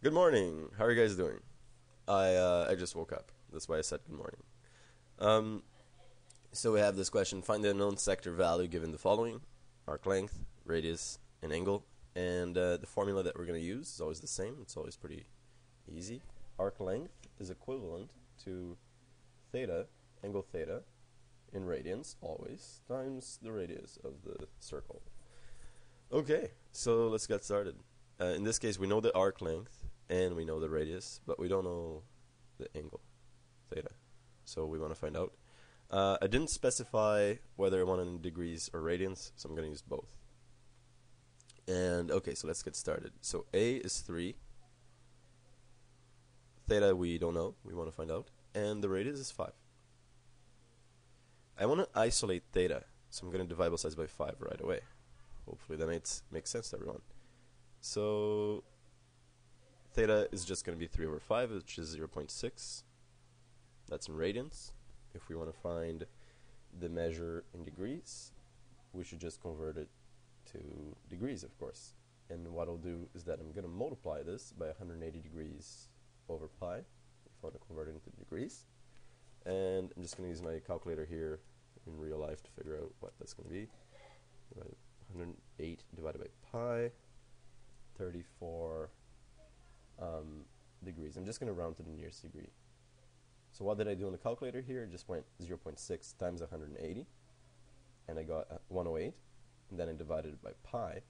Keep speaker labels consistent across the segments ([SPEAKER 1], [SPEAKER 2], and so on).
[SPEAKER 1] Good morning. How are you guys doing? I just woke up. That's why I said good morning. Um, so we have this question: find the unknown sector value given the following: arc length, radius, and angle. And the formula that we're going to use is always the same. It's always pretty easy. Arc length is equivalent to theta, angle theta, in radians always, times the radius of the circle. Okay, so let's get started. In this case, we know the arc length and we know the radius, but we don't know the angle, theta. So we want to find out. I didn't specify whether I want it in degrees or radians, so I'm going to use both. And okay, so let's get started. So A is 3. Theta we don't know, we want to find out. And the radius is 5. I want to isolate theta, so I'm going to divide both sides by 5 right away. Hopefully that makes sense to everyone. So theta is just going to be 3 over 5, which is 0.6. That's in radians. If we want to find the measure in degrees, we should just convert it to degrees, of course. And what I'll do is that I'm going to multiply this by 180 degrees over pi, if I want to convert it into degrees. And I'm just going to use my calculator here in real life to figure out what that's going to be. 108 divided by pi, 34 degrees. I'm just going to round to the nearest degree. So what did I do on the calculator here? Just went 0.6 times 180, and I got 108, and then I divided it by pi,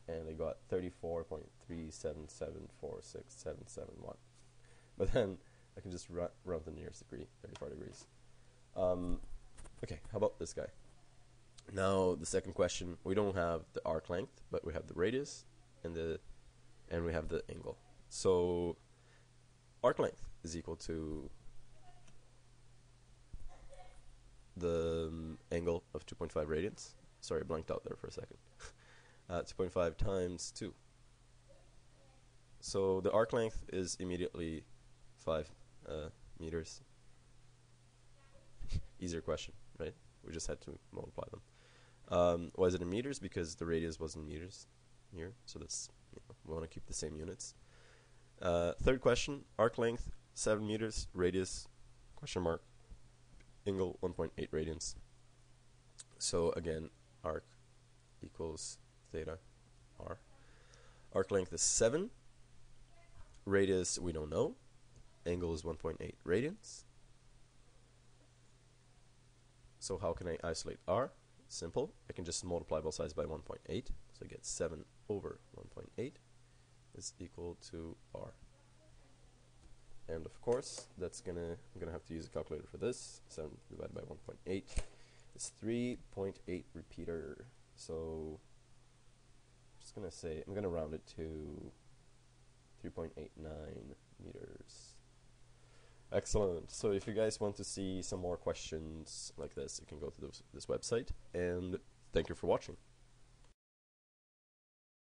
[SPEAKER 1] and I got 34.3774677.1. But then I can just round to the nearest degree, 34 degrees. Okay, how about this guy? Now the second question, we don't have the arc length, but we have the radius and we have the angle. So arc length is equal to the angle of 2.5 radians. Sorry, I blanked out there for a second. 2.5 times 2. So the arc length is immediately 5 meters. Easier question, right? We just had to multiply them. Why is it in meters? Because the radius was in meters here, so that's, we want to keep the same units. Third question, arc length 7 meters, radius question mark, angle 1.8 radians. So again, arc equals theta r. Arc length is 7, radius we don't know, angle is 1.8 radians. So how can I isolate r? Simple. I can just multiply both sides by 1.8. So I get 7 over 1.8 is equal to r. And of course, I'm gonna have to use a calculator for this. 7 divided by 1.8 is 3.8 repeater. So I'm gonna round it to 3.89 meters. Excellent. So if you guys want to see some more questions like this, you can go to this website. And thank you for watching.